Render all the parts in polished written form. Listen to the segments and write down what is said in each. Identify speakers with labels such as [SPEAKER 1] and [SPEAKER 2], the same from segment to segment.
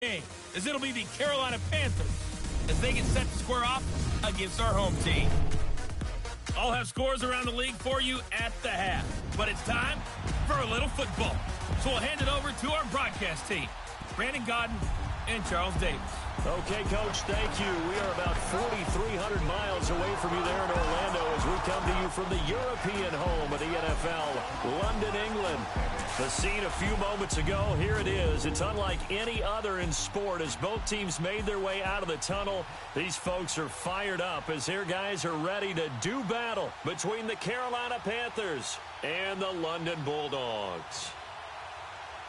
[SPEAKER 1] game, as it'll be the Carolina Panthers as they get set to square off against our home team. I'll have scores around the league for you at the half, but it's time for a little football. So we'll hand it over to our broadcast team, Brandon Godden and Charles Davis.
[SPEAKER 2] Okay, Coach, thank you. We are about 4,300 miles away from you there in Orlando as we come to you from the European home of the NFL, London, England. The scene a few moments ago, here it is. It's unlike any other in sport as both teams made their way out of the tunnel. These folks are fired up as their guys are ready to do battle between the Carolina Panthers and the London Bulldogs.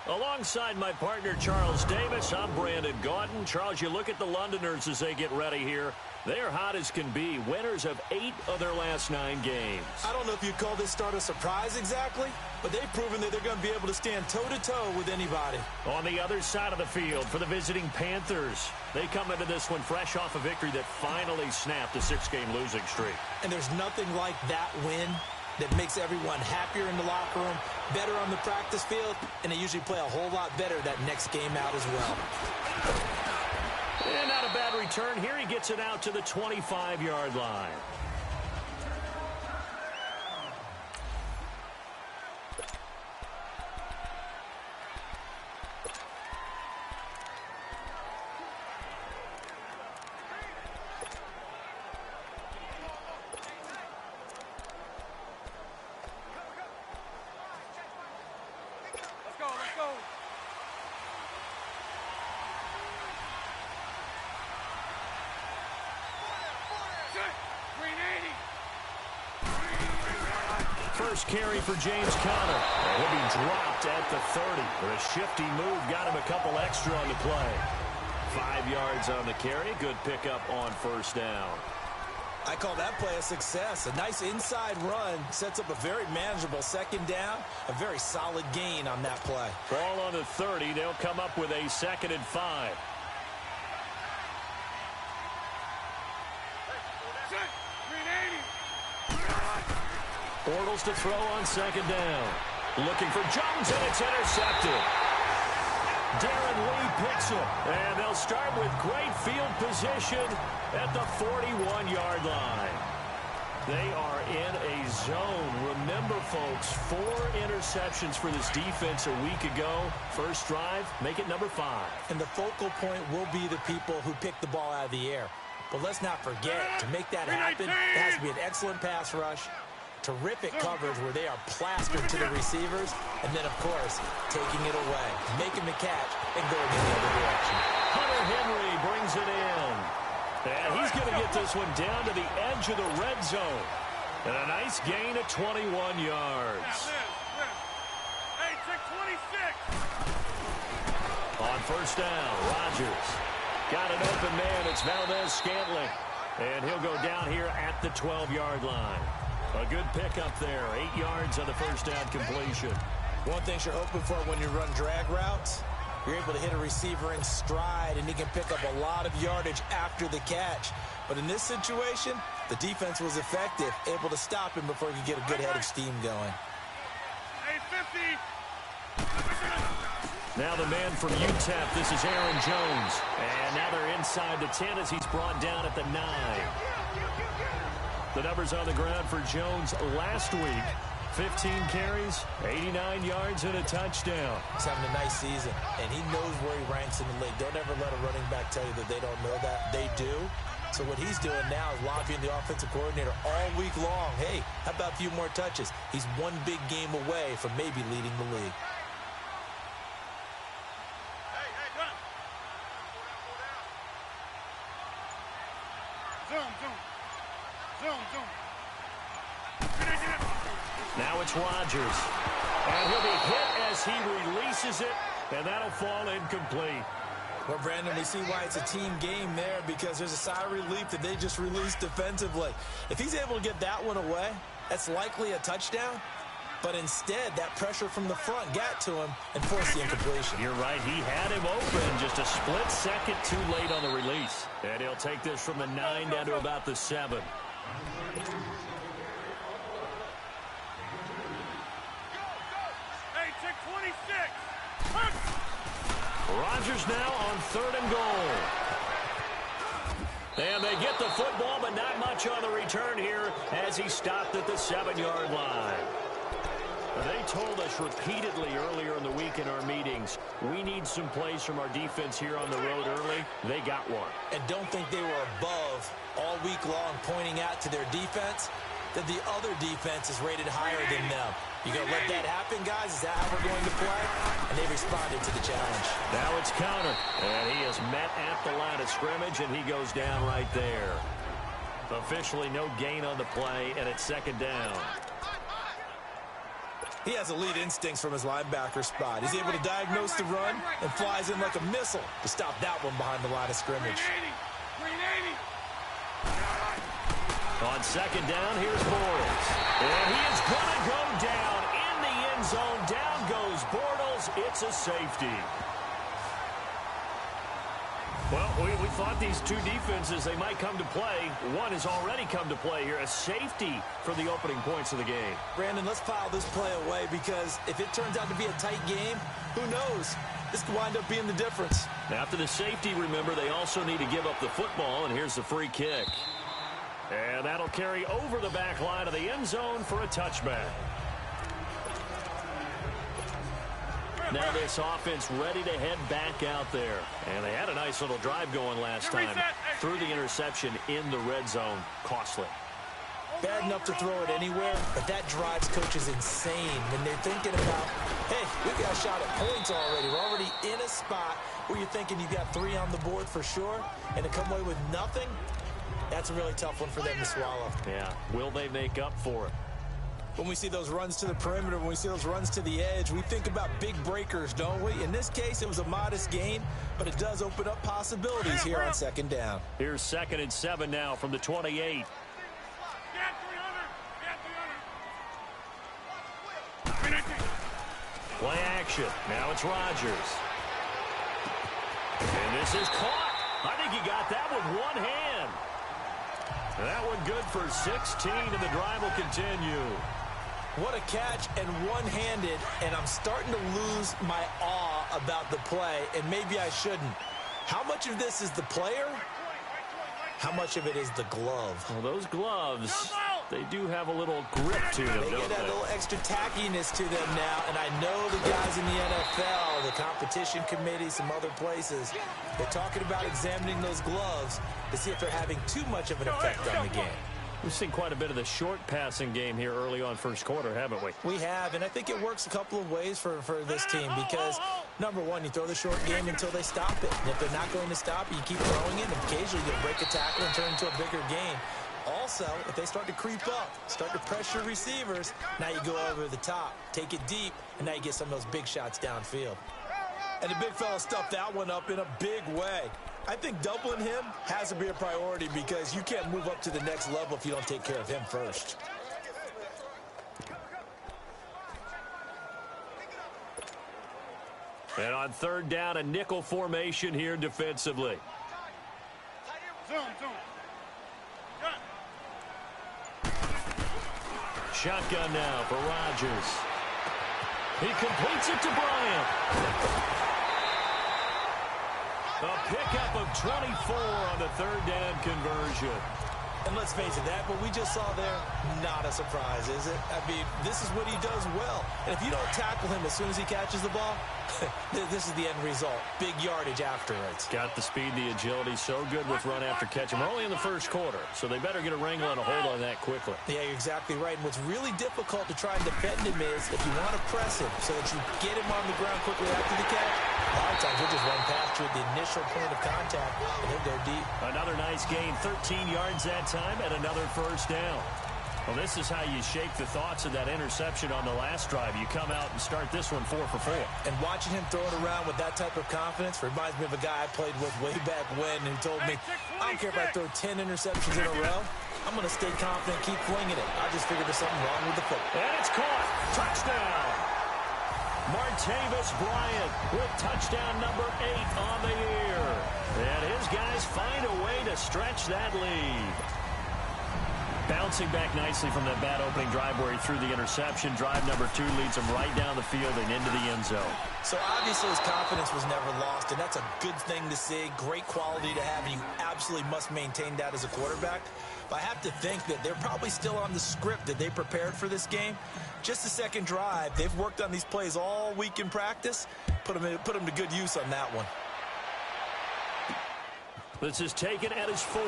[SPEAKER 2] Alongside my partner, Charles Davis, I'm Brandon Godden. Charles, you look at the Londoners as they get ready here. They're hot as can be, winners of 8 of their last 9 games.
[SPEAKER 3] I don't know if you'd call this start a surprise exactly, but they've proven that they're going to be able to stand toe-to-toe with anybody.
[SPEAKER 2] On the other side of the field for the visiting Panthers, they come into this one fresh off a victory that finally snapped a 6-game losing streak.
[SPEAKER 3] And there's nothing like that win that makes everyone happier in the locker room, better on the practice field, and they usually play a whole lot better that next game out as well.
[SPEAKER 2] And not a bad return here. He gets it out to the 25-yard line. First carry for James Conner. He'll be dropped at the 30. But a shifty move got him a couple extra on the play. 5 yards on the carry. Good pickup on first down.
[SPEAKER 3] I call that play a success. A nice inside run sets up a very manageable second down. A very solid gain on that play.
[SPEAKER 2] Ball on the 30. They'll come up with a 2nd and 5. Bortles to throw on 2nd down. Looking for Jones, and it's intercepted. Darren Lee picks it. And they'll start with great field position at the 41-yard line. They are in a zone. Remember, folks, 4 interceptions for this defense a week ago. First drive, make it number 5.
[SPEAKER 3] And the focal point will be the people who pick the ball out of the air. But let's not forget, to make that happen, it has to be an excellent pass rush, terrific coverage where they are plastered to the receivers, and then, of course, taking it away, making the catch, and going in the other direction.
[SPEAKER 2] Hunter Henry brings it in. And he's going to get this one down to the edge of the red zone. And a nice gain of 21 yards.
[SPEAKER 1] Hey, check 26.
[SPEAKER 2] On first down, Rodgers. Got an open man. It's Valdez-Scantling. And he'll go down here at the 12-yard line. A good pickup there. 8 yards on the first down completion.
[SPEAKER 3] One thing you're hoping for when you run drag routes, you're able to hit a receiver in stride, and he can pick up a lot of yardage after the catch. But in this situation, the defense was effective, able to stop him before he could get a good head of steam going.
[SPEAKER 1] Hey, 50.
[SPEAKER 2] Now the man from UTEP, this is Aaron Jones. And now they're inside the 10 as he's brought down at the 9. The numbers on the ground for Jones last week. 15 carries, 89 yards, and a touchdown.
[SPEAKER 3] He's having a nice season, and he knows where he ranks in the league. Don't ever let a running back tell you that they don't know that. They do. So what he's doing now is lobbying the offensive coordinator all week long. Hey, how about a few more touches? He's one big game away from maybe leading the league.
[SPEAKER 2] Now it's Rodgers. And he'll be hit as he releases it, and that'll fall incomplete.
[SPEAKER 3] Well, Brandon, we see why it's a team game there, because there's a sigh of relief that they just released defensively. If he's able to get that one away, that's likely a touchdown. But instead, that pressure from the front got to him and forced the incompletion.
[SPEAKER 2] You're right. He had him open just a split second too late on the release. And he'll take this from the 9 down to about the 7. Rodgers now on 3rd and goal. And they get the football, but not much on the return here as he stopped at the 7-yard line. They told us repeatedly earlier in the week in our meetings, we need some plays from our defense here on the road early. They got one.
[SPEAKER 3] And don't think they were above all week long pointing out to their defense that the other defense is rated higher than them. You going to let that happen, guys? Is that how we're going to play? And they responded to the challenge.
[SPEAKER 2] Now it's counter. And he is met at the line of scrimmage, and he goes down right there. Officially no gain on the play, and it's 2nd down.
[SPEAKER 3] He has elite instincts from his linebacker spot. He's able to diagnose the run and flies in like a missile to stop that one behind the line of scrimmage.
[SPEAKER 2] On 2nd down, here's Bortles. And he is going to go down in the end zone. Down goes Bortles. It's a safety. Well, we thought these two defenses, they might come to play. One has already come to play here. A safety for the opening points of the game.
[SPEAKER 3] Brandon, let's file this play away because if it turns out to be a tight game, who knows? This could wind up being the difference.
[SPEAKER 2] After the safety, remember, they also need to give up the football, and here's the free kick. And that'll carry over the back line of the end zone for a touchback. Now this offense ready to head back out there. And they had a nice little drive going last time. Threw the interception in the red zone. Costly.
[SPEAKER 3] Bad enough to throw it anywhere, but that drives coaches insane when they're thinking about, hey, we got a shot at points already. We're already in a spot where you're thinking you got 3 on the board for sure, and to come away with nothing, that's a really tough one for them to swallow.
[SPEAKER 2] Yeah, will they make up for it?
[SPEAKER 3] When we see those runs to the perimeter, when we see those runs to the edge, we think about big breakers, don't we? In this case, it was a modest gain, but it does open up possibilities here on 2nd down.
[SPEAKER 2] Here's 2nd and 7 now from the 28. Play action. Now it's Rodgers. And this is caught. I think he got that with one hand. That one good for 16, and the drive will continue.
[SPEAKER 3] What a catch, and one-handed, and I'm starting to lose my awe about the play, and maybe I shouldn't. How much of this is the player? How much of it is the glove?
[SPEAKER 2] Well, those gloves, they do have a little grip to them,
[SPEAKER 3] They
[SPEAKER 2] don't
[SPEAKER 3] get
[SPEAKER 2] they?
[SPEAKER 3] that little extra tackiness to them now, and I know the guys in the NFL, the competition committee, some other places, they're talking about examining those gloves to see if they're having too much of an effect on the game.
[SPEAKER 2] We've seen quite a bit of the short passing game here early on first quarter, haven't we?
[SPEAKER 3] We have, and I think it works a couple of ways for this team because, number one, you throw the short game until they stop it. And if they're not going to stop it, you keep throwing it, and occasionally you'll break a tackle and turn it into a bigger game. Also, if they start to creep up, start to pressure receivers, now you go over the top, take it deep, and now you get some of those big shots downfield. And the big fella stuffed that one up in a big way. I think doubling him has to be a priority because you can't move up to the next level if you don't take care of him first.
[SPEAKER 2] And on 3rd down, a nickel formation here defensively. Shotgun now for Rodgers. He completes it to Bryant. A pickup of 24 on the 3rd down conversion.
[SPEAKER 3] And let's face it, that what we just saw there, not a surprise, is it? I mean, this is what he does well. And if you don't tackle him as soon as he catches the ball, this is the end result. Big yardage afterwards.
[SPEAKER 2] Got the speed, the agility, so good with run after catch. We're only in the first quarter, so they better get a wrangle and a hold on that quickly.
[SPEAKER 3] Yeah, you're exactly right. And what's really difficult to try and defend him is if you want to press him so that you get him on the ground quickly after the catch, a lot of times he'll just run past you at the initial point of contact, and he'll go deep.
[SPEAKER 2] Another nice gain, 13 yards that time, and another first down. Well, this is how you shake the thoughts of that interception on the last drive. You come out and start this one 4 for 4.
[SPEAKER 3] And watching him throw it around with that type of confidence reminds me of a guy I played with way back when who told me, I don't care if I throw 10 interceptions in a row, I'm going to stay confident, keep flinging it. I just figured there's something wrong with the football.
[SPEAKER 2] And it's caught. Touchdown. Martavis Bryant with touchdown number 8 on the year. And his guys find a way to stretch that lead. Bouncing back nicely from that bad opening drive where he threw the interception. Drive number 2 leads him right down the field and into the end zone.
[SPEAKER 3] So obviously his confidence was never lost, and that's a good thing to see. Great quality to have, and you absolutely must maintain that as a quarterback. But I have to think that they're probably still on the script that they prepared for this game. Just the second drive, they've worked on these plays all week in practice. Put them to good use on that one.
[SPEAKER 2] This is taken at his 4.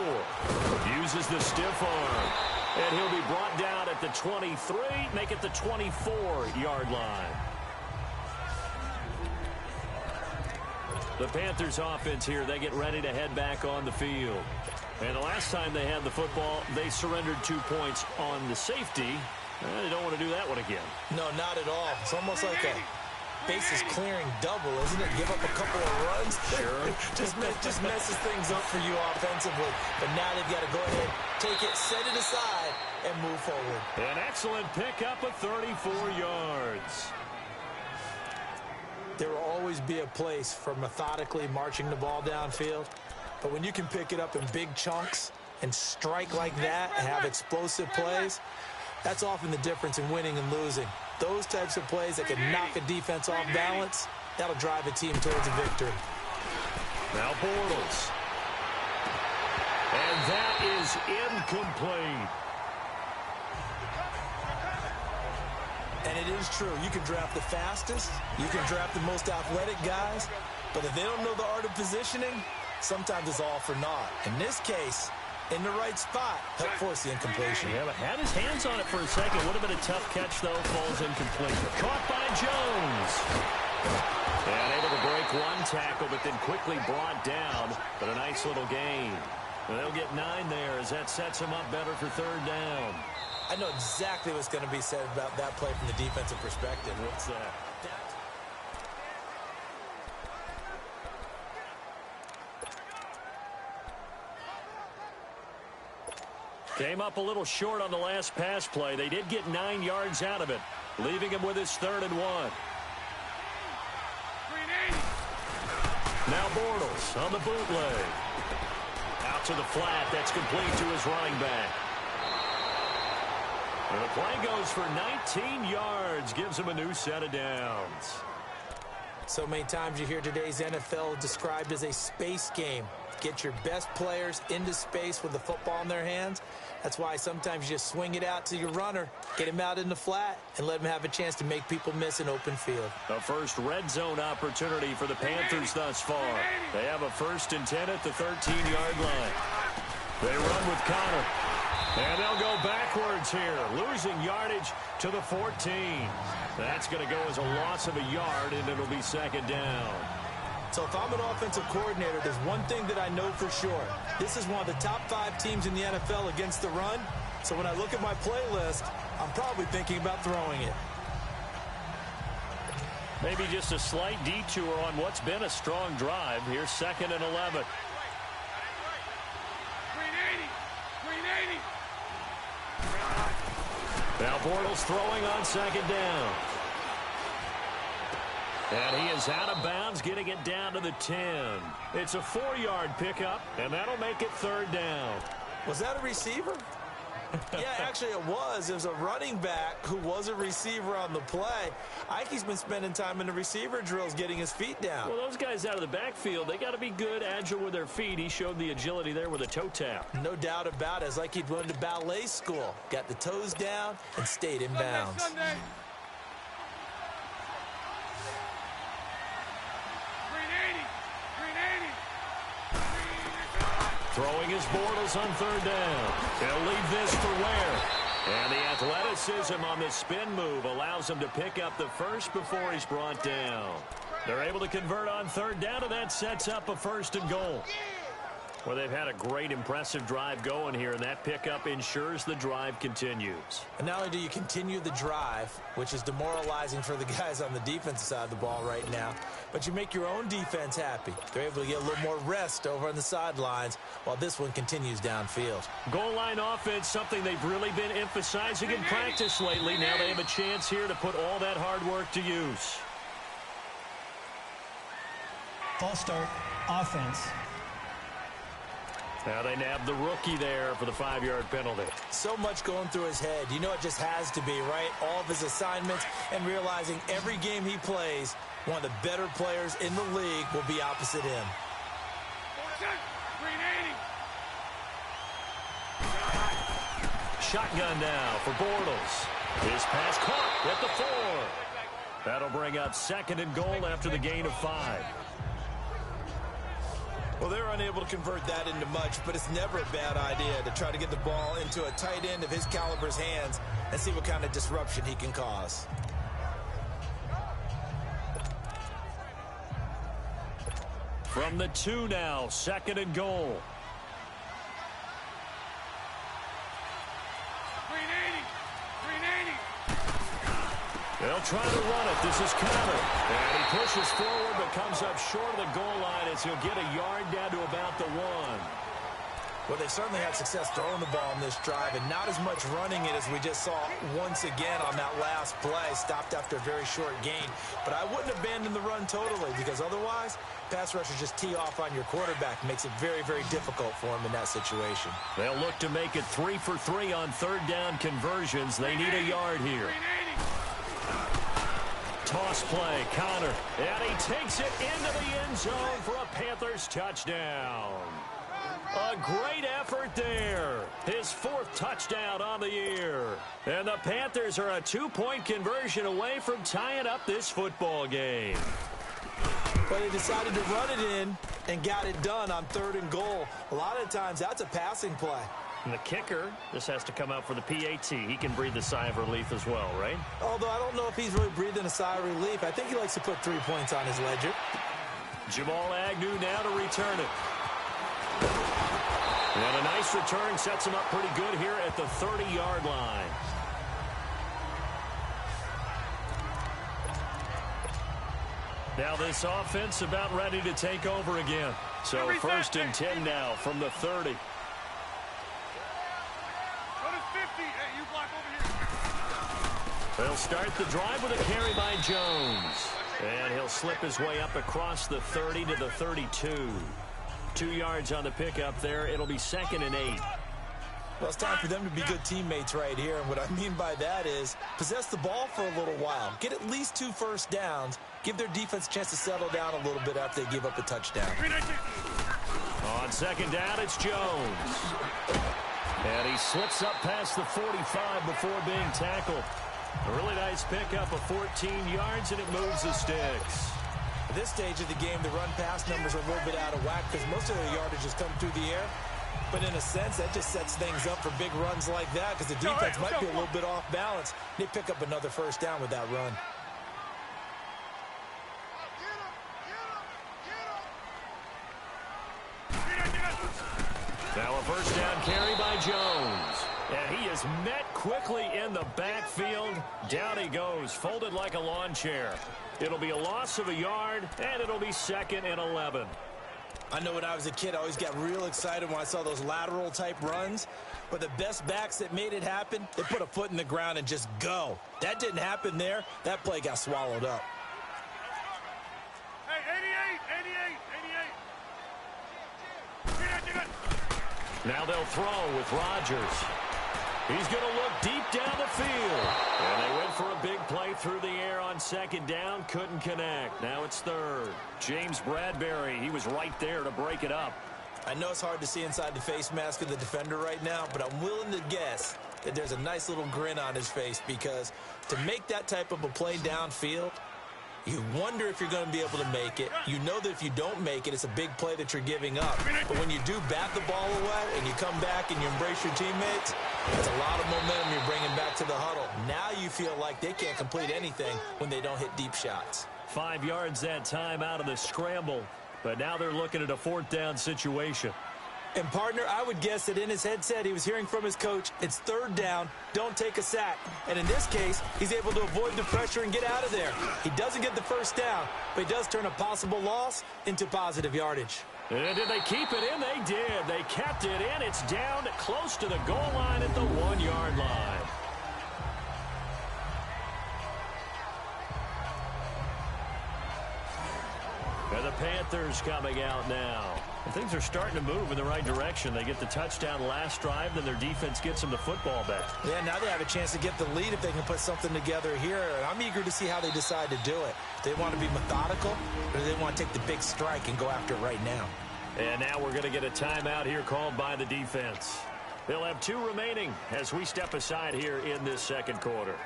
[SPEAKER 2] Uses the stiff arm. And he'll be brought down at the 23, make it the 24-yard line. The Panthers offense here, they get ready to head back on the field. And the last time they had the football, they surrendered 2 points on the safety. They don't want to do that one again.
[SPEAKER 3] No, not at all. It's almost like a bases clearing double, isn't it? Give up a couple of runs.
[SPEAKER 2] Sure.
[SPEAKER 3] just messes things up for you offensively. But now they've got to go ahead, take it, set it aside, and move forward.
[SPEAKER 2] An excellent pickup of 34 yards.
[SPEAKER 3] There will always be a place for methodically marching the ball downfield. But when you can pick it up in big chunks and strike like that and have explosive plays, that's often the difference in winning and losing. Those types of plays that can knock a defense off balance, that'll drive a team towards a victory.
[SPEAKER 2] Now Bortles. And that is incomplete.
[SPEAKER 3] And it is true. You can draft the fastest. You can draft the most athletic guys. But if they don't know the art of positioning, sometimes it's all for naught. In this case, in the right spot, help force the incompletion.
[SPEAKER 2] Yeah, but had his hands on it for a second. Would have been a tough catch, though. Falls incomplete. Caught by Jones. And able to break one tackle, but then quickly brought down. But a nice little gain. And they'll get 9 there as that sets him up better for 3rd down.
[SPEAKER 3] I know exactly what's going to be said about that play from the defensive perspective.
[SPEAKER 2] What's that? Came up a little short on the last pass play. They did get 9 yards out of it, leaving him with his 3rd and 1. Now Bortles on the bootleg. Out to the flat. That's complete to his running back. And the play goes for 19 yards. Gives him a new set of downs.
[SPEAKER 3] So many times you hear today's NFL described as a space game. Get your best players into space with the football in their hands. That's why sometimes you just swing it out to your runner, get him out in the flat, and let him have a chance to make people miss an open field.
[SPEAKER 2] A first red zone opportunity for the Panthers thus far. They have a 1st and 10 at the 13-yard line. They run with Connor. And they'll go backwards here, losing yardage to the 14. That's going to go as a loss of a yard, and it'll be 2nd down.
[SPEAKER 3] So if I'm an offensive coordinator, there's one thing that I know for sure. This is one of the top 5 teams in the NFL against the run. So when I look at my playlist, I'm probably thinking about throwing it.
[SPEAKER 2] Maybe just a slight detour on what's been a strong drive. Here's 2nd and 11. Now Bortles throwing on 2nd down. And he is out of bounds, getting it down to the 10. It's a 4-yard pickup, and that'll make it 3rd down.
[SPEAKER 3] Was that a receiver? Yeah, actually it was. It was a running back who was a receiver on the play. Ike's been spending time in the receiver drills getting his feet down.
[SPEAKER 2] Well, those guys out of the backfield, they got to be good, agile with their feet. He showed the agility there with a toe tap.
[SPEAKER 3] No doubt about it. It's like he'd went to ballet school. Got the toes down and stayed in bounds.
[SPEAKER 4] Sunday.
[SPEAKER 2] Throwing his Bortles on 3rd down. They'll leave this for Ware. And the athleticism on the spin move allows him to pick up the 1st before he's brought down. They're able to convert on 3rd down, and that sets up a 1st and goal. Well, they've had a great, impressive drive going here, and that pickup ensures the drive continues.
[SPEAKER 3] And not only do you continue the drive, which is demoralizing for the guys on the defensive side of the ball right now, but you make your own defense happy. They're able to get a little more rest over on the sidelines while this one continues downfield.
[SPEAKER 2] Goal line offense, something they've really been emphasizing in practice lately. Now they have a chance here to put all that hard work to use.
[SPEAKER 5] False start, offense.
[SPEAKER 2] Now they nab the rookie there for the 5-yard penalty.
[SPEAKER 3] So much going through his head. You know it just has to be, right? All of his assignments and realizing every game he plays, one of the better players in the league will be opposite him.
[SPEAKER 2] Shotgun now for Bortles. His pass caught at the 4. That'll bring up 2nd and goal after the gain of 5.
[SPEAKER 3] Well, they're unable to convert that into much, but it's never a bad idea to try to get the ball into a tight end of his caliber's hands and see what kind of disruption he can cause.
[SPEAKER 2] From the 2 now, 2nd and goal. They'll try to run it. This is Connor. And he pushes forward but comes up short of the goal line as he'll get a yard down to about the 1.
[SPEAKER 3] Well, they certainly had success throwing the ball in this drive and not as much running it as we just saw once again on that last play. Stopped after a very short gain. But I wouldn't abandon the run totally because otherwise, pass rushers just tee off on your quarterback. Makes it very, very difficult for him in that situation.
[SPEAKER 2] They'll look to make it 3 for 3 on 3rd down conversions. They need a yard here. Toss play, Connor, and he takes it into the end zone for a Panthers touchdown. A great effort there. His 4th touchdown on the year. And the Panthers are a 2-point conversion away from tying up this football game.
[SPEAKER 3] But they decided to run it in and got it done on 3rd and goal. A lot of times that's a passing play.
[SPEAKER 2] And the kicker, this has to come out for the PAT. He can breathe a sigh of relief as well, right?
[SPEAKER 3] Although I don't know if he's really breathing a sigh of relief. I think he likes to put 3 points on his ledger.
[SPEAKER 2] Jamal Agnew now to return it. And a nice return sets him up pretty good here at the 30-yard line. Now this offense about ready to take over again. So 1st and 10 now from the 30. They'll start the drive with a carry by Jones. And he'll slip his way up across the 30 to the 32. 2 yards on the pickup there. It'll be 2nd and 8.
[SPEAKER 3] Well, it's time for them to be good teammates right here. And what I mean by that is possess the ball for a little while. Get at least 2 first downs. Give their defense a chance to settle down a little bit after they give up a touchdown.
[SPEAKER 2] On 2nd down, it's Jones. And he slips up past the 45 before being tackled. A really nice pickup of 14 yards, and it moves the sticks.
[SPEAKER 3] At this stage of the game, the run-pass numbers are a little bit out of whack because most of their yardage has come through the air. But in a sense, that just sets things up for big runs like that because the defense might be a little bit off balance. They pick up another 1st down with that run.
[SPEAKER 2] Now a 1st down carry by Jones. And he is met quickly in the backfield. Down he goes, folded like a lawn chair. It'll be a loss of a yard, and it'll be 2nd and 11.
[SPEAKER 3] I know when I was a kid, I always got real excited when I saw those lateral-type runs. But the best backs that made it happen, they put a foot in the ground and just go. That didn't happen there. That play got swallowed up.
[SPEAKER 2] Now they'll throw with Rodgers. He's going to look deep down the field. And they went for a big play through the air on 2nd down. Couldn't connect. Now it's 3rd. James Bradbury, he was right there to break it up.
[SPEAKER 3] I know it's hard to see inside the face mask of the defender right now, but I'm willing to guess that there's a nice little grin on his face because to make that type of a play downfield, you wonder if you're going to be able to make it. You know that if you don't make it, it's a big play that you're giving up. But when you do bat the ball away and you come back and you embrace your teammates, that's a lot of momentum you're bringing back to the huddle. Now you feel like they can't complete anything when they don't hit deep shots.
[SPEAKER 2] 5 yards that time out of the scramble. But now they're looking at a 4th down situation.
[SPEAKER 3] And, partner, I would guess that in his headset he was hearing from his coach, it's 3rd down, don't take a sack. And in this case, he's able to avoid the pressure and get out of there. He doesn't get the 1st down, but he does turn a possible loss into positive yardage.
[SPEAKER 2] And did they keep it in? They did. They kept it in. It's down close to the goal line at the 1-yard line. And the Panthers coming out now. And things are starting to move in the right direction. They get the touchdown last drive, then their defense gets them the football back.
[SPEAKER 3] Yeah, now they have a chance to get the lead if they can put something together here. And I'm eager to see how they decide to do it. They want to be methodical, or they want to take the big strike and go after it right now.
[SPEAKER 2] And now we're going to get a timeout here called by the defense. They'll have 2 remaining as we step aside here in this second quarter.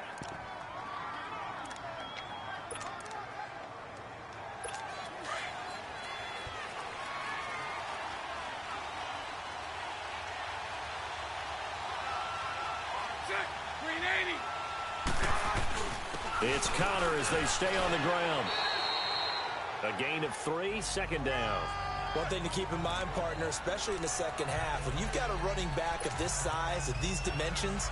[SPEAKER 2] It's Connor as they stay on the ground. A gain of 3, second down.
[SPEAKER 3] One thing to keep in mind, partner, especially in the second half, when you've got a running back of this size, of these dimensions,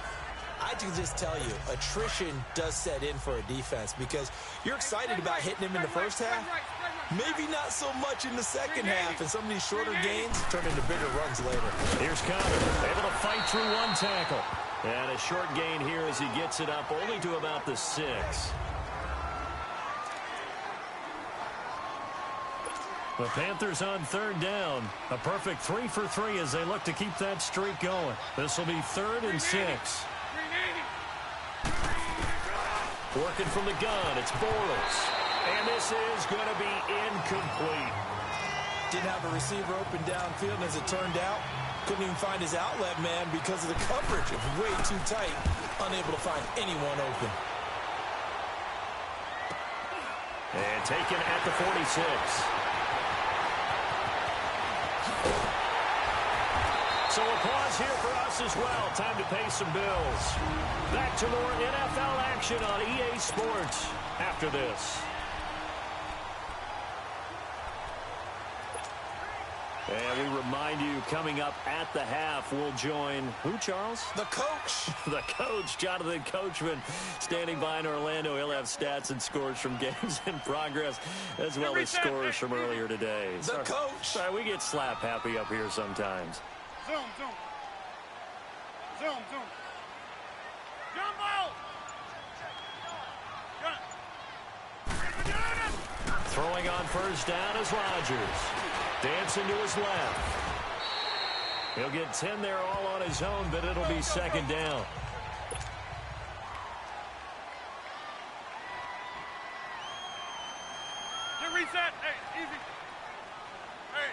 [SPEAKER 3] I can just tell you, attrition does set in for a defense because you're excited about hitting him in the first half, maybe not so much in the second half, and some of these shorter gains turn into bigger runs later.
[SPEAKER 2] Here's Connor, able to fight through 1 tackle. And a short gain here as he gets it up only to about the 6. The Panthers on 3rd down. A perfect 3 for 3 as they look to keep that streak going. This will be 3rd and 6. Working from the gun, it's Bortles. And this is going to be incomplete.
[SPEAKER 3] Didn't have a receiver open downfield, and as it turned out, couldn't even find his outlet man because of the coverage. It was way too tight, unable to find anyone open.
[SPEAKER 2] And taken at the 46. So a pause here for us as well. Time to pay some bills. Back to more NFL action on EA Sports after this. And we remind you, coming up at the half, we'll join who, Charles?
[SPEAKER 3] The coach.
[SPEAKER 2] The coach, Jonathan Coachman, standing by in Orlando. He'll have stats and scores from games in progress, as well as scores from earlier today.
[SPEAKER 3] The coach.
[SPEAKER 2] Sorry, we get slap happy up here sometimes.
[SPEAKER 4] Zoom, zoom. Zoom, zoom. Jumbo!
[SPEAKER 2] Throwing on first down is Rodgers. Dancing to his left. He'll get 10 there all on his own, but it'll be second down.
[SPEAKER 4] Get reset. Hey, easy. Hey,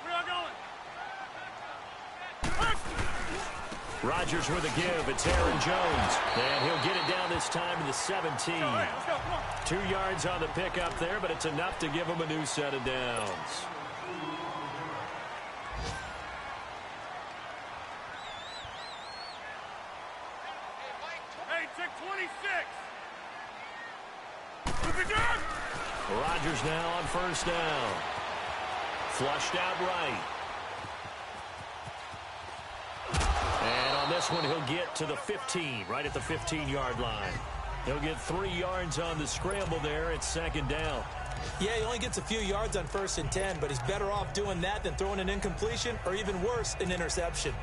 [SPEAKER 4] we are going.
[SPEAKER 2] Rodgers with a give. It's Aaron Jones. And he'll get it down this time to the 17.
[SPEAKER 4] Let's go, come on.
[SPEAKER 2] 2 yards on the pickup there, but it's enough to give him a new set of downs.
[SPEAKER 4] Hey, check 26.
[SPEAKER 2] Rodgers now on first down. Flushed out right. And on this one, he'll get to the 15, right at the 15-yard line. He'll get 3 yards on the scramble there. It's second down.
[SPEAKER 3] Yeah, he only gets a few yards on 1st and 10, but he's better off doing that than throwing an incompletion or even worse, an interception.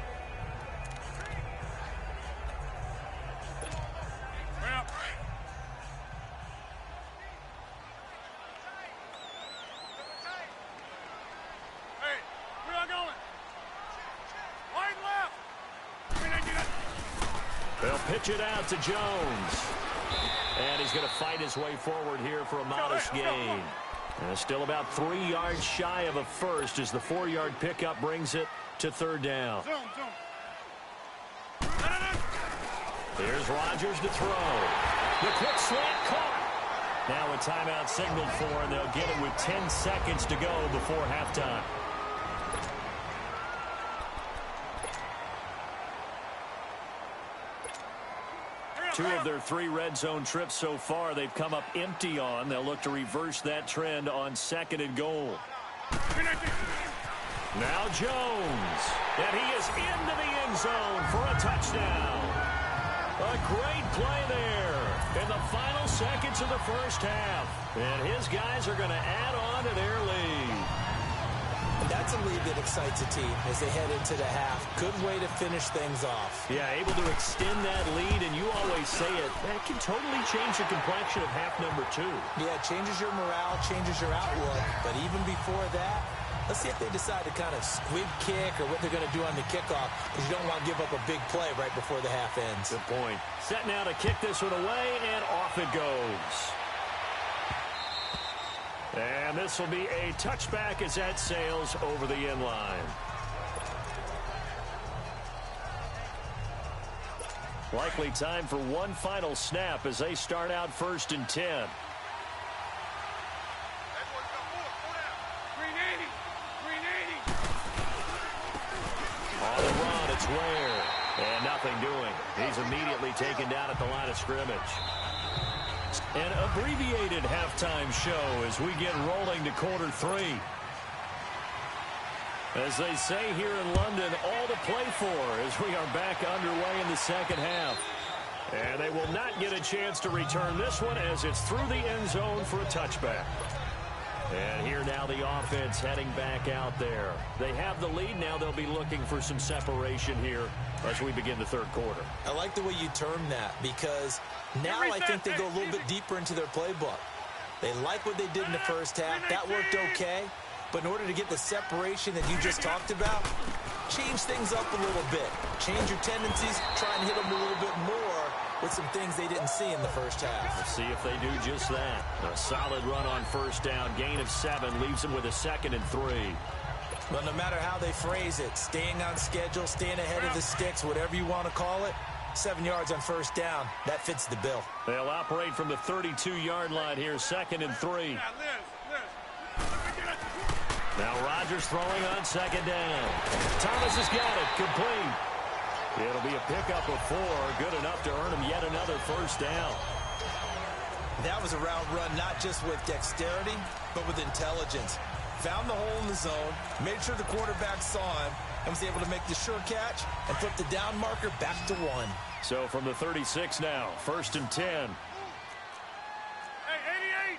[SPEAKER 2] Pitch it out to Jones. And he's going to fight his way forward here for a modest gain. And still about 3 yards shy of a first as the 4-yard pickup brings it to third down. Here's Rodgers to throw. The quick slant caught. Now a timeout signaled for, and they'll get it with 10 seconds to go before halftime. Two of their 3 red zone trips so far they've come up empty on. They'll look to reverse that trend on 2nd and goal. Now Jones. And he is into the end zone for a touchdown. A great play there in the final seconds of the first half. And his guys are going to add on to their lead.
[SPEAKER 3] And that's a lead that excites a team as they head into the half. Good way to finish things off.
[SPEAKER 2] Yeah, able to extend that lead, and you always say it, that can totally change the complexion of half number 2.
[SPEAKER 3] Yeah, it changes your morale, changes your outlook. But even before that, Let's see if they decide to kind of squib kick or what they're going to do on the kickoff, because you don't want to give up a big play right before the half ends.
[SPEAKER 2] Good point. Set now to kick this one away, and off it goes. And this will be a touchback as that sails over the end line. Likely time for one final snap as they start out 1st and 10. On the run, it's Ware. And nothing doing. He's immediately taken down at the line of scrimmage. An abbreviated halftime show as we get rolling to quarter 3. As they say here in London, all to play for as we are back underway in the second half. And they will not get a chance to return this one as it's through the end zone for a touchback. And here now the offense heading back out there. They have the lead. Now they'll be looking for some separation here as we begin the third quarter.
[SPEAKER 3] I like the way you term that, because now I think they go a little bit deeper into their playbook. They like what they did in the first half. That worked okay. But in order to get the separation that you just talked about, change things up a little bit. Change your tendencies. Try and hit them a little bit more with some things they didn't see in the first half.
[SPEAKER 2] We'll see if they do just that. A solid run on first down. Gain of 7 leaves them with a 2nd and 3.
[SPEAKER 3] Well, no matter how they phrase it, staying on schedule, staying ahead of the sticks, whatever you want to call it, 7 yards on first down, that fits the bill.
[SPEAKER 2] They'll operate from the 32-yard line here, 2nd and 3. Now Rodgers throwing on 2nd down. Thomas has got it, complete. It'll be a pickup of 4, good enough to earn him yet another first down.
[SPEAKER 3] That was a route run not just with dexterity, but with intelligence. Found the hole in the zone, made sure the quarterback saw him, and was able to make the sure catch and flip the down marker back to 1.
[SPEAKER 2] So from the 36 now, 1st and 10.
[SPEAKER 4] Hey, 88.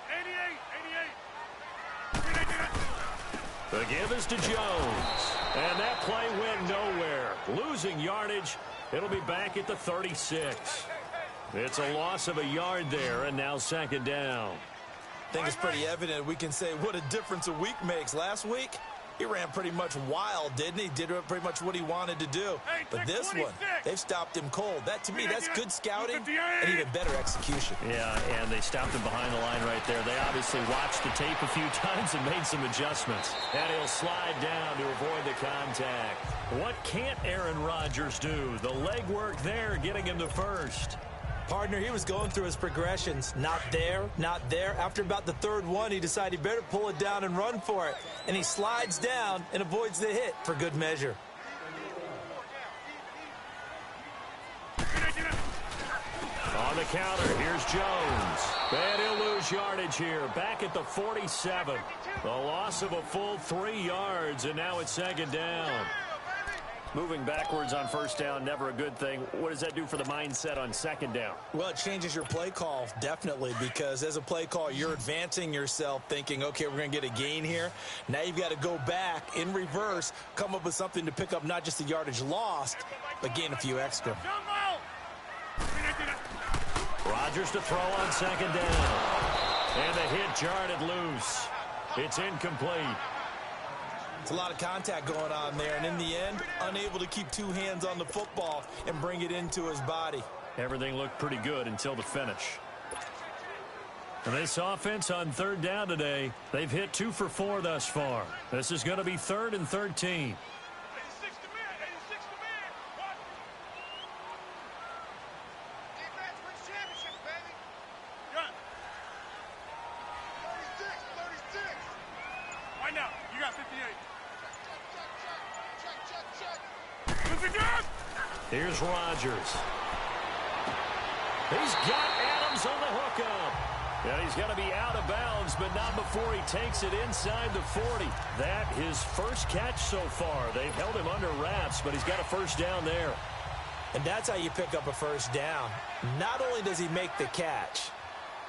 [SPEAKER 2] The give is to Jones. And that play went nowhere. Losing yardage. It'll be back at the 36. It's a loss of a yard there, and now 2nd down.
[SPEAKER 3] I think it's pretty evident. We can say what a difference a week makes. Last week, he ran pretty much wild, didn't he? Did pretty much what he wanted to do. But this one, they've stopped him cold. That, to me, that's good scouting and even better execution.
[SPEAKER 2] Yeah, and they stopped him behind the line right there. They obviously watched the tape a few times and made some adjustments. And he'll slide down to avoid the contact. What can't Aaron Rodgers do? The legwork there getting him to first.
[SPEAKER 3] Partner, he was going through his progressions. Not there, not there. After about the 3rd one, he decided he better pull it down and run for it. And he slides down and avoids the hit for good measure.
[SPEAKER 2] On the counter, here's Jones. And he'll lose yardage here. Back at the 47. The loss of a full 3 yards, and now it's 2nd down. Moving backwards on first down, never a good thing. What does that do for the mindset on 2nd down?
[SPEAKER 3] Well, it changes your play call, definitely, because as a play call, you're advancing yourself thinking, okay, we're going to get a gain here. Now you've got to go back in reverse, come up with something to pick up not just the yardage lost, but gain a few extra.
[SPEAKER 2] Rodgers to throw on 2nd down. And the hit jarred it loose. It's incomplete.
[SPEAKER 3] It's a lot of contact going on there, and in the end, unable to keep 2 hands on the football and bring it into his body.
[SPEAKER 2] Everything looked pretty good until the finish. And this offense on 3rd down today, they've hit 2 for 4 thus far. This is going to be 3rd and 13. Here's Rodgers. He's got Adams on the hookup. And he's going to be out of bounds, but not before he takes it inside the 40. That his first catch so far. They've held him under wraps, but he's got a first down there.
[SPEAKER 3] And that's how you pick up a first down. Not only does he make the catch,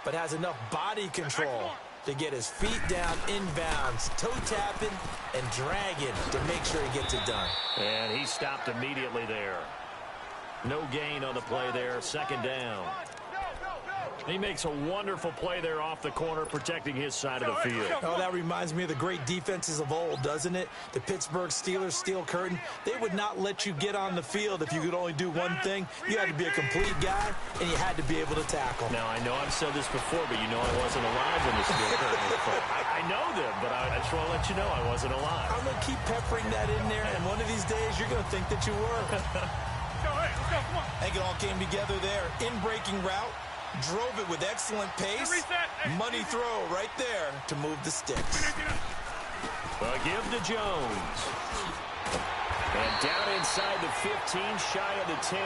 [SPEAKER 3] but has enough body control to get his feet down inbounds, toe tapping and dragging to make sure he gets it done.
[SPEAKER 2] And he stopped immediately there. No gain on the play there, 2nd down. He makes a wonderful play there off the corner, protecting his side of the field.
[SPEAKER 3] Oh, that reminds me of the great defenses of old, doesn't it? The Pittsburgh Steelers, Steel Curtain, they would not let you get on the field if you could only do one thing. You had to be a complete guy, and you had to be able to tackle.
[SPEAKER 2] Now, I know I've said this before, but you know I wasn't alive when the Steel Curtain was put. I know them, but I just want to let you know I wasn't alive.
[SPEAKER 3] I'm going to keep peppering that in there, and one of these days you're going to think that you were.
[SPEAKER 4] Let's go, hey, let's go, come on.
[SPEAKER 3] I think it all came together there. In-breaking route. Drove it with excellent pace. Money throw right there to move the sticks.
[SPEAKER 2] A give to Jones. And down inside the 15, shy of the 10.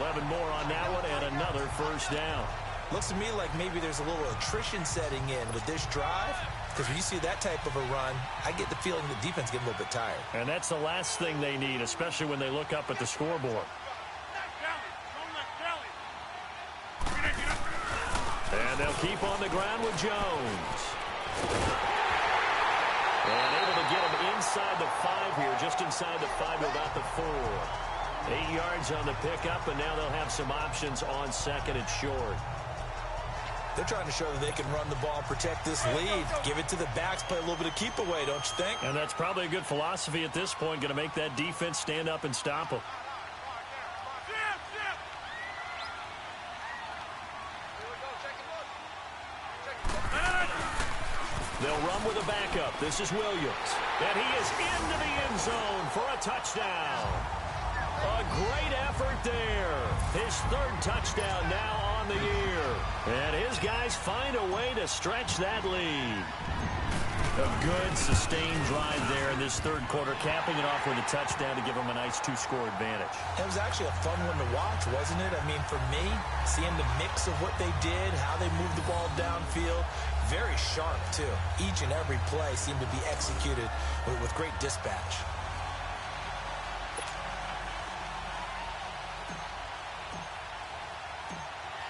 [SPEAKER 2] 11 more on that one and another first down.
[SPEAKER 3] Looks to me like maybe there's a little attrition setting in with this drive. Because when you see that type of a run, I get the feeling the defense getting a little bit tired.
[SPEAKER 2] And that's the last thing they need, especially when they look up at the scoreboard. And they'll keep on the ground with Jones. And able to get him inside the 5 here, just inside the 5 to about the 4. 8 yards on the pickup, and now they'll have some options on second and short.
[SPEAKER 3] They're trying to show that they can run the ball, protect this lead, give it to the backs, play a little bit of keep away, don't you think?
[SPEAKER 2] And that's probably a good philosophy at this point, going to make that defense stand up and stop them. They'll run with a backup. This is Williams. And he is into the end zone for a touchdown. A great effort there. His third touchdown now on the year. And his guys find a way to stretch that lead. A good, sustained drive there in this third quarter, capping it off with a touchdown to give them a nice 2-score advantage.
[SPEAKER 3] It was actually a fun one to watch, wasn't it? I mean, for me, seeing the mix of what they did, how they moved the ball downfield, very sharp, too. Each and every play seemed to be executed with great dispatch.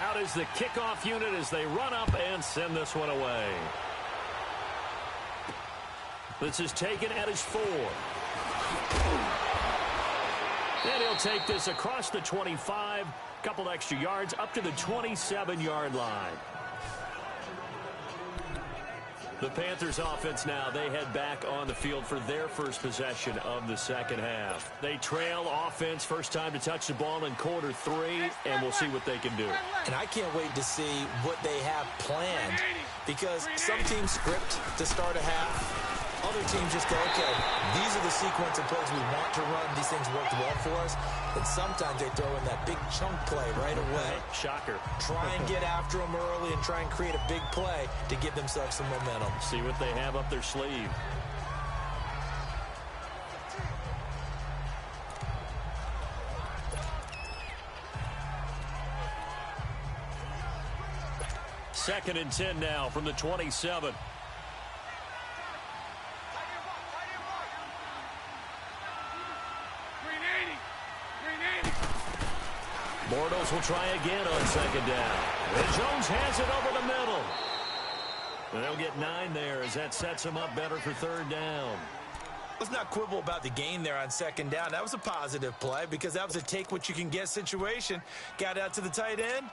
[SPEAKER 2] Out is the kickoff unit as they run up and send this one away. This is taken at his 4. And he'll take this across the 25, couple extra yards up to the 27-yard line. The Panthers offense now, they head back on the field for their first possession of the second half. They trail offense, first time to touch the ball in quarter 3, and we'll see what they can do.
[SPEAKER 3] And I can't wait to see what they have planned, because some teams script to start a half. Other teams just go, okay, these are the sequence of plays we want to run. These things worked well for us. And sometimes they throw in that big chunk play right away.
[SPEAKER 2] Shocker.
[SPEAKER 3] Try and get after them early and try and create a big play to give themselves some momentum.
[SPEAKER 2] See what they have up their sleeve. Second and 10 now from the 27. Bortles will try again on second down. And Jones has it over the middle. They'll get 9 there as that sets him up better for third down.
[SPEAKER 3] Let's not quibble about the gain there on second down. That was a positive play because that was a take-what-you-can-get situation. Got out to the tight end.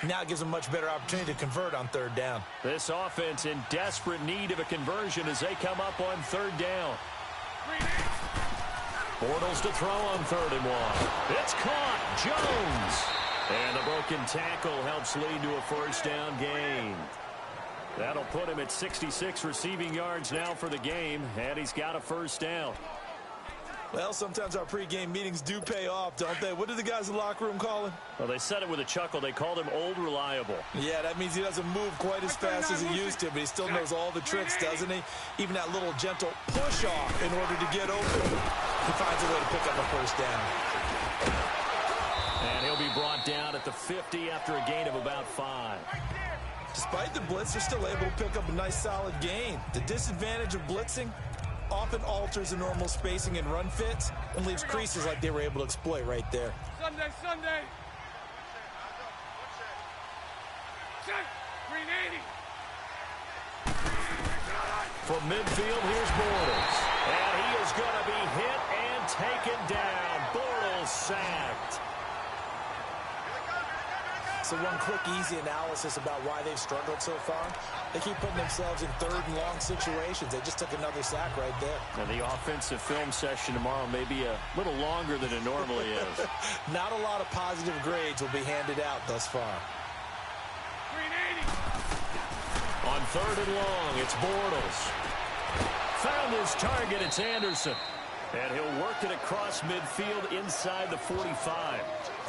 [SPEAKER 3] Now it gives them a much better opportunity to convert on third down.
[SPEAKER 2] This offense in desperate need of a conversion as they come up on third down. Bortles to throw on 3rd and 1. It's caught. Jones. And the broken tackle helps lead to a first down gain. That'll put him at 66 receiving yards now for the game, and he's got a first down.
[SPEAKER 3] Well, sometimes our pregame meetings do pay off, don't they? What do the guys in the locker room call him?
[SPEAKER 2] Well, they said it with a chuckle. They called him Old Reliable.
[SPEAKER 3] Yeah, that means he doesn't move quite as fast as he used to, but he still knows all the tricks, doesn't he? Even that little gentle push-off in order to get open. He finds a way to pick up a first down.
[SPEAKER 2] And he'll be brought down at the 50 after a gain of about 5.
[SPEAKER 3] Despite the blitz, they're still able to pick up a nice, solid gain. The disadvantage of blitzing often alters the normal spacing and run fits and leaves creases like they were able to exploit right there.
[SPEAKER 4] Sunday. Check. 380.
[SPEAKER 2] From midfield, here's Bortles. And he is going to be hit and taken down. Bortles sacked.
[SPEAKER 3] So one quick, easy analysis about why they've struggled so far. They keep putting themselves in third and long situations. They just took another sack right there.
[SPEAKER 2] And the offensive film session tomorrow may be a little longer than it normally is.
[SPEAKER 3] Not a lot of positive grades will be handed out thus far.
[SPEAKER 4] 380.
[SPEAKER 2] On third and long, it's Bortles. Found his target, it's Anderson. And he'll work it across midfield inside the 45.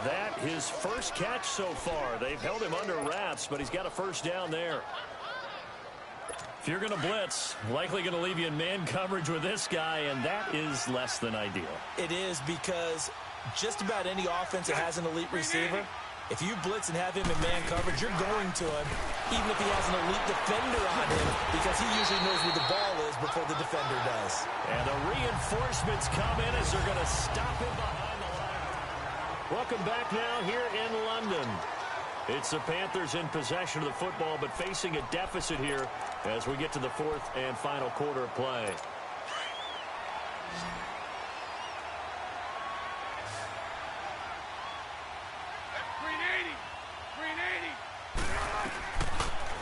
[SPEAKER 2] That his first catch so far. They've held him under wraps, but he's got a first down there. If you're going to blitz, likely going to leave you in man coverage with this guy, and that is less than ideal.
[SPEAKER 3] It is, because just about any offense that has an elite receiver, if you blitz and have him in man coverage, you're going to him, even if he has an elite defender on him, because he usually knows where the ball is before the defender does.
[SPEAKER 2] And the reinforcements come in as they're going to stop him behind the line. Welcome back now here in London. It's the Panthers in possession of the football, but facing a deficit here as we get to the fourth and final quarter of play.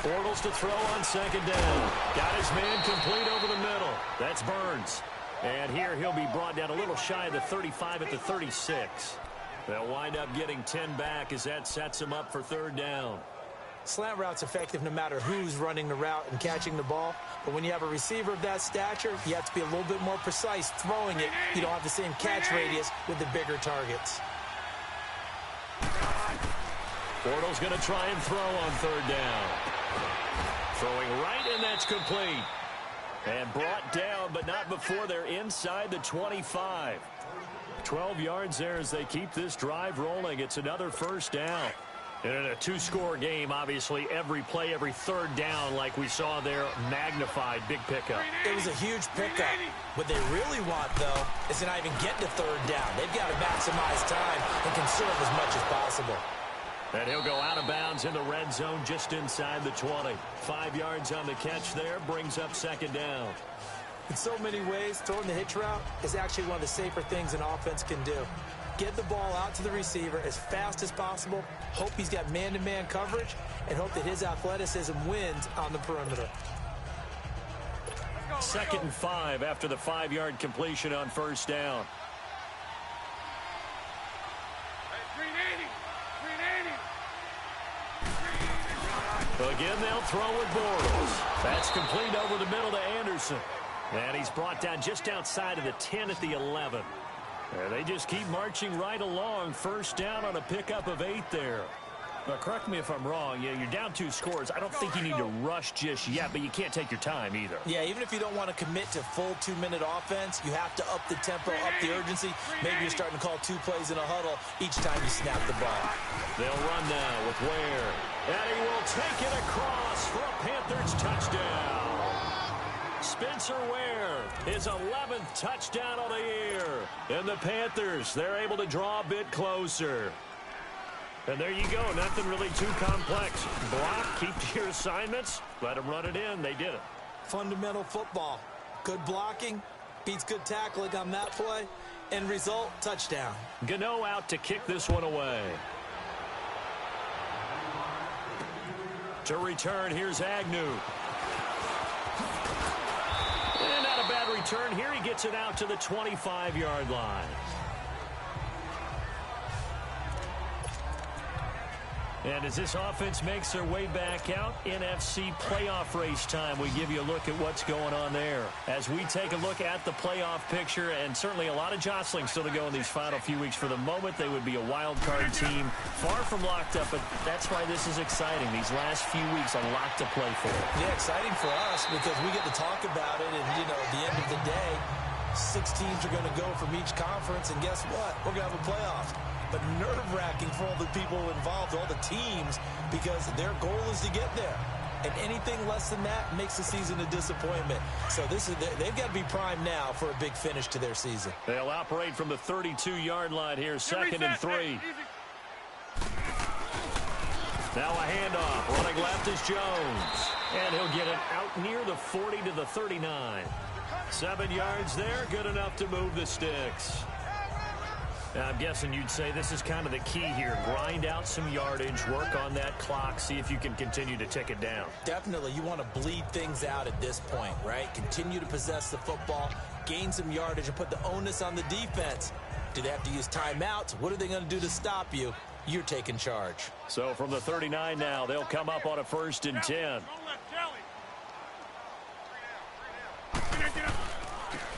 [SPEAKER 2] Bortles to throw on second down. Got his man complete over the middle. That's Burns. And here he'll be brought down a little shy of the 35 at the 36. They'll wind up getting 10 back as that sets him up for third down.
[SPEAKER 3] Slant route's effective no matter who's running the route and catching the ball. But when you have a receiver of that stature, you have to be a little bit more precise throwing it. You don't have the same catch radius with the bigger targets.
[SPEAKER 2] Bortles going to try and throw on third down. Throwing right, and that's complete. And brought down, but not before they're inside the 25. 12 yards there as they keep this drive rolling. It's another first down. And in a two-score game, obviously, every play, every third down, like we saw there, magnified, big pickup.
[SPEAKER 3] It was a huge pickup. What they really want, though, is to not even get to third down. They've got to maximize time and conserve as much as possible.
[SPEAKER 2] And he'll go out of bounds in the red zone just inside the 20. 5 yards on the catch there, brings up second down.
[SPEAKER 3] In so many ways, throwing the hitch route is actually one of the safer things an offense can do. Get the ball out to the receiver as fast as possible, hope he's got man-to-man coverage, and hope that his athleticism wins on the perimeter.
[SPEAKER 2] Second and 5 after the 5-yard completion on first down. Again, they'll throw with Bortles. That's complete over the middle to Anderson. And he's brought down just outside of the 10 at the 11. And they just keep marching right along. First down on a pickup of 8 there. Now, correct me if I'm wrong. Yeah, you're down 2 scores. I don't think you need to rush just yet, but you can't take your time either.
[SPEAKER 3] Yeah, even if you don't want to commit to full 2-minute offense, you have to up the tempo, up the urgency. Maybe you're starting to call 2 plays in a huddle each time you snap the ball.
[SPEAKER 2] They'll run now with Ware. And he will take it across for a Panthers touchdown. Spencer Ware, his 11th touchdown of the year. And the Panthers, they're able to draw a bit closer. And there you go, nothing really too complex. Block, keep to your assignments, let them run it in. They did it.
[SPEAKER 3] Fundamental football. Good blocking, beats good tackling on that play. End result, touchdown.
[SPEAKER 2] Gano out to kick this one away. To return, here's Agnew. And not a bad return here. He gets it out to the 25-yard line. And as this offense makes their way back out, NFC playoff race time, we give you a look at what's going on there. As we take a look at the playoff picture, and certainly a lot of jostling still to go in these final few weeks. For the moment, they would be a wild card team, far from locked up, but that's why this is exciting. These last few weeks, a lot to play for.
[SPEAKER 3] Yeah, exciting for us because we get to talk about it, and, you know, at the end of the day, 6 teams are going to go from each conference, and guess what? We're going to have a playoff. But nerve-wracking for all the people involved, all the teams, because their goal is to get there. And anything less than that makes the season a disappointment. So they've got to be primed now for a big finish to their season.
[SPEAKER 2] They'll operate from the 32-yard line here, second and 3. Now a handoff. Running left is Jones. And he'll get it out near the 40 to the 39. 7 yards there, good enough to move the sticks. I'm guessing you'd say this is kind of the key here. Grind out some yardage, work on that clock, see if you can continue to tick it down.
[SPEAKER 3] Definitely, you want to bleed things out at this point, right? Continue to possess the football, gain some yardage, and put the onus on the defense. Do they have to use timeouts? What are they going to do to stop you? You're taking charge.
[SPEAKER 2] So from the 39 now, they'll come up on a 1st and 10.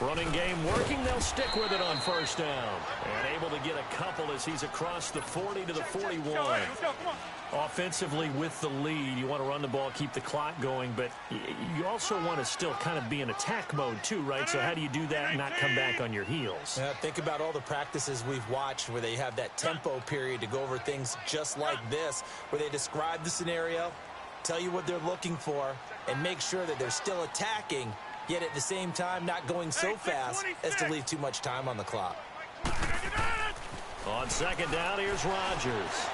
[SPEAKER 2] Running game working, they'll stick with it on 1st down. And able to get a couple as he's across the 40 to the 41. Offensively with the lead, you want to run the ball, keep the clock going, but you also want to still kind of be in attack mode too, right? So how do you do that and not come back on your heels?
[SPEAKER 3] Think about all the practices we've watched where they have that tempo period to go over things just like this, where they describe the scenario, tell you what they're looking for, and make sure that they're still attacking, yet at the same time not going so fast as to leave too much time on the clock.
[SPEAKER 2] On 2nd down, here's Rodgers.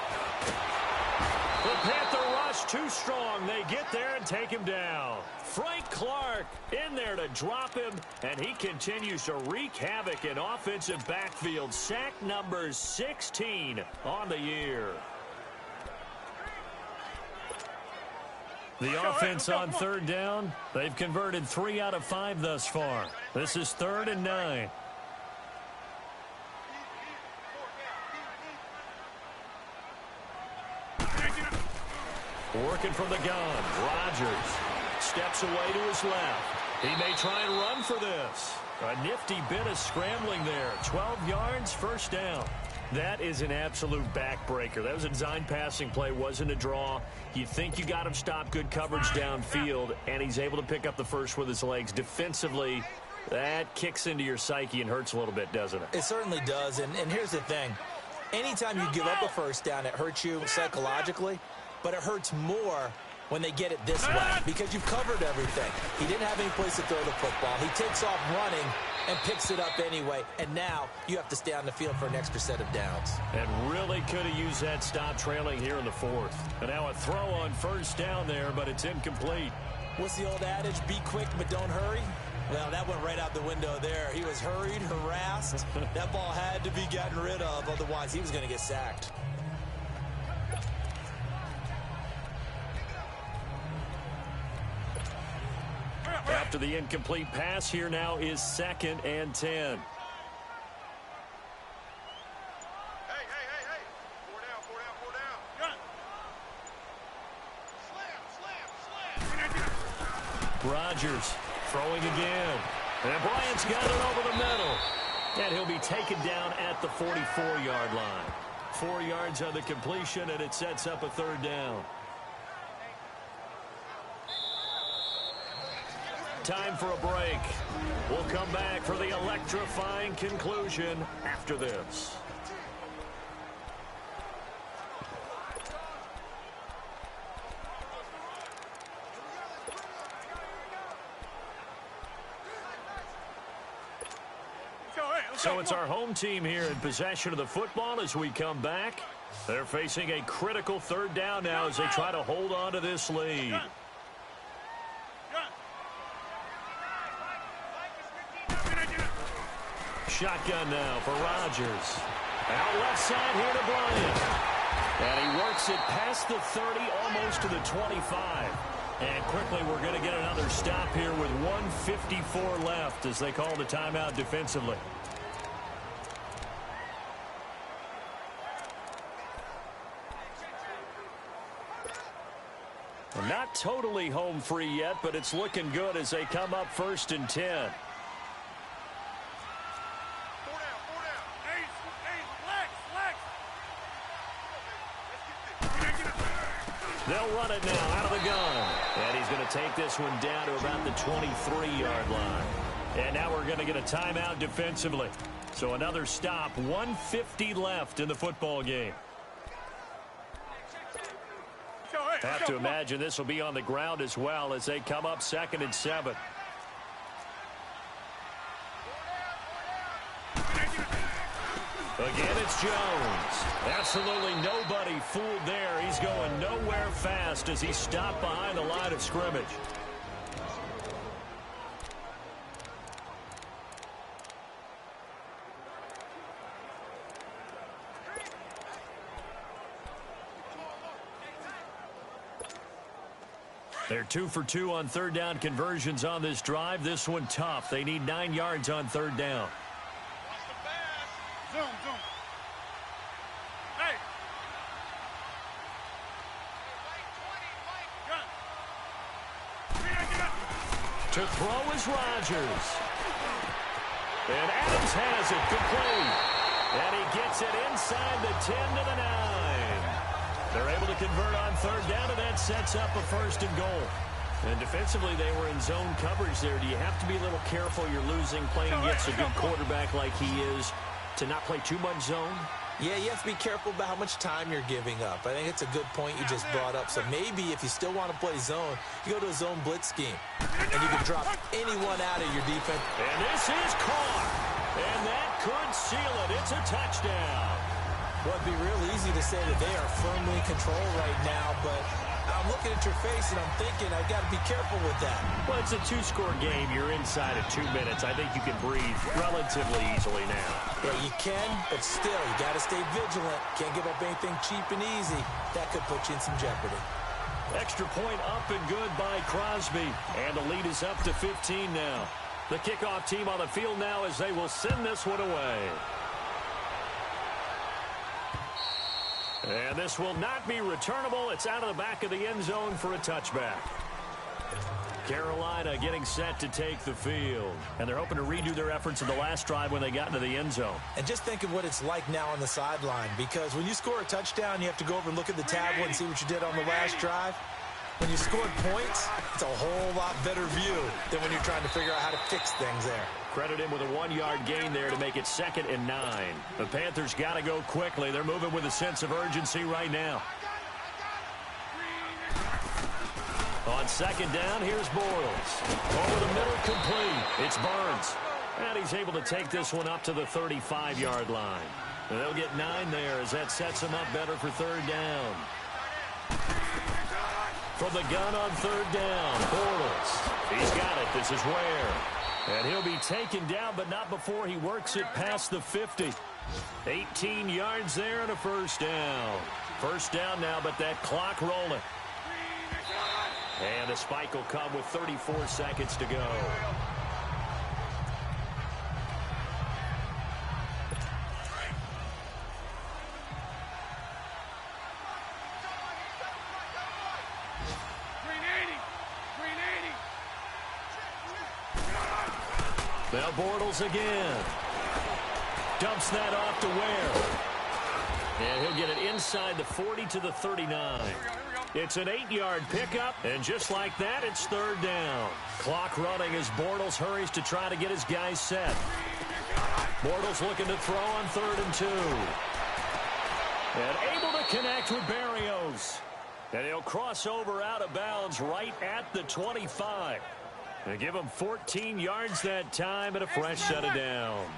[SPEAKER 2] The Panther rush too strong. They get there and take him down. Frank Clark in there to drop him, and he continues to wreak havoc in offensive backfield. Sack number 16 on the year. The offense on 3rd down, they've converted 3 out of 5 thus far. This is 3rd and 9. Working from the gun, Rodgers steps away to his left. He may try and run for this. A nifty bit of scrambling there. 12 yards, 1st down. That is an absolute backbreaker. That was a design passing play, wasn't a draw. You think you got him stopped, good coverage downfield, and he's able to pick up the first with his legs. Defensively, that kicks into your psyche and hurts a little bit, doesn't it?
[SPEAKER 3] It certainly does, and here's the thing. Anytime you give up a 1st down, it hurts you psychologically, but it hurts more when they get it this way because you've covered everything. He didn't have any place to throw the football. He takes off running and picks it up anyway, and now you have to stay on the field for an extra set of downs.
[SPEAKER 2] And really could have used that stop trailing here in the 4th. And now a throw on 1st down there, but it's incomplete.
[SPEAKER 3] What's the old adage? Be quick, but don't hurry. Well, that went right out the window there. He was hurried, harassed. That ball had to be gotten rid of, otherwise he was going to get sacked.
[SPEAKER 2] After the incomplete pass, here now is 2nd and 10.
[SPEAKER 4] Hey. 4 down. Slam.
[SPEAKER 2] Rodgers throwing again. And Bryant's got it over the middle. And he'll be taken down at the 44-yard line. 4 yards on the completion, and it sets up a 3rd down. Time for a break. We'll come back for the electrifying conclusion after this. So it's our home team here in possession of the football as we come back. They're facing a critical 3rd down now as they try to hold on to this lead. Shotgun now for Rodgers. Out left side here to Bryant. And he works it past the 30, almost to the 25. And quickly we're going to get another stop here with 1:54 left as they call the timeout defensively. Well, not totally home free yet, but it's looking good as they come up 1st and 10. They'll run it now out of the gun. And he's going to take this one down to about the 23-yard line. And now we're going to get a timeout defensively. So another stop, 1:50 left in the football game. Have to imagine this will be on the ground as well as they come up 2nd and 7. Again, it's Jones. Absolutely nobody fooled there. He's going nowhere fast as he stopped behind the line of scrimmage. They're 2 for 2 on third down conversions on this drive. This one tough. They need 9 yards on third down.
[SPEAKER 4] Zoom. Hey.
[SPEAKER 2] To throw is Rodgers. And Adams has it. Complete. And he gets it inside the 10 to the 9. They're able to convert on third down, and that sets up a 1st and goal. And defensively, they were in zone coverage there. Do you have to be a little careful you're losing playing against a good quarterback like he is to not play too much zone?
[SPEAKER 3] Yeah, you have to be careful about how much time you're giving up. I think it's a good point you just brought up. So maybe if you still want to play zone, you go to a zone blitz scheme. And you can drop anyone out of your defense.
[SPEAKER 2] And this is caught. And that could seal it. It's a touchdown.
[SPEAKER 3] Well, it'd be real easy to say that they are firmly in control right now, but I'm looking at your face and I'm thinking I got to be careful with that.
[SPEAKER 2] Well, it's a 2-score game. You're inside of 2 minutes. I think you can breathe relatively easily now.
[SPEAKER 3] Yeah, you can, but still, you got to stay vigilant. Can't give up anything cheap and easy. That could put you in some jeopardy.
[SPEAKER 2] Extra point up and good by Crosby. And the lead is up to 15 now. The kickoff team on the field now as they will send this one away. And this will not be returnable. It's out of the back of the end zone for a touchback. Carolina getting set to take the field. And they're hoping to redo their efforts in the last drive when they got into the end zone.
[SPEAKER 3] And just think of what it's like now on the sideline. Because when you score a touchdown, you have to go over and look at the tablet and see what you did on the last drive. When you scored points, it's a whole lot better view than when you're trying to figure out how to fix things there.
[SPEAKER 2] Credit him with a 1-yard gain there to make it 2nd and 9. The Panthers got to go quickly. They're moving with a sense of urgency right now. On 2nd down, here's Bortles. Over the middle, complete. It's Burns. And he's able to take this one up to the 35-yard line. And they'll get 9 there as that sets them up better for 3rd down. From the gun on 3rd down, Bortles. He's got it. This is Ware. And he'll be taken down, but not before he works it past the 50. 18 yards there and a 1st down. 1st down now, but that clock rolling. And the spike will come with 34 seconds to go. Now Bortles again. Dumps that off to Ware. And he'll get it inside the 40 to the 39. It's an 8-yard pickup, and just like that, it's 3rd down. Clock running as Bortles hurries to try to get his guys set. Bortles looking to throw on 3rd and 2. And able to connect with Berrios. And he'll cross over out of bounds right at the 25. They give him 14 yards that time and a fresh set of downs.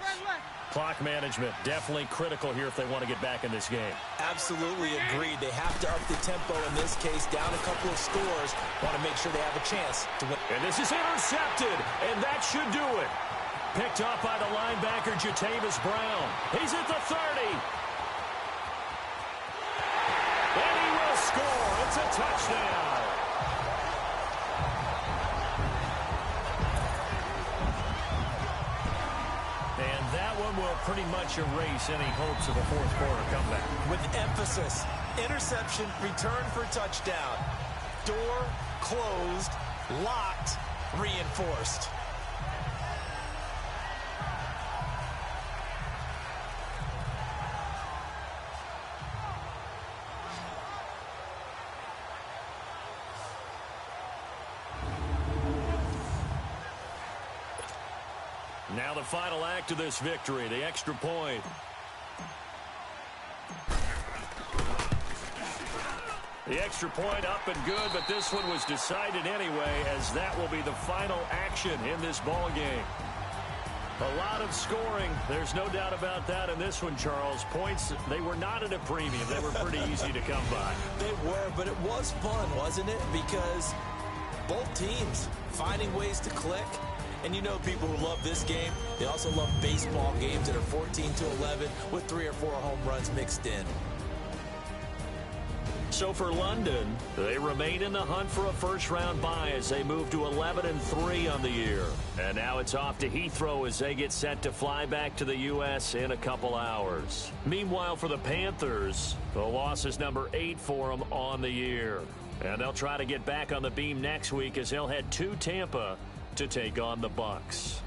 [SPEAKER 2] Clock management definitely critical here if they want to get back in this game.
[SPEAKER 3] Absolutely agreed. They have to up the tempo in this case, down a couple of scores. Want to make sure they have a chance to win.
[SPEAKER 2] And this is intercepted, and that should do it. Picked up by the linebacker, Jatavis Brown. He's at the 30. And he will score. It's a touchdown. And that one will pretty much erase any hopes of a 4th quarter comeback.
[SPEAKER 3] With emphasis, interception, return for touchdown. Door closed, locked, reinforced.
[SPEAKER 2] Now the final act of this victory, the extra point. The extra point up and good, but this one was decided anyway, as that will be the final action in this ball game. A lot of scoring. There's no doubt about that in this one, Charles. Points, they were not at a premium. They were pretty easy to come by.
[SPEAKER 3] They were, but it was fun, wasn't it? Because both teams finding ways to click. And you know people who love this game, they also love baseball games that are 14-11 with 3 or 4 home runs mixed in.
[SPEAKER 2] So for London, they remain in the hunt for a first-round bye as they move to 11-3 on the year. And now it's off to Heathrow as they get set to fly back to the U.S. in a couple hours. Meanwhile, for the Panthers, the loss is number 8 for them on the year. And they'll try to get back on the beam next week as they'll head to Tampa to take on the Bucs.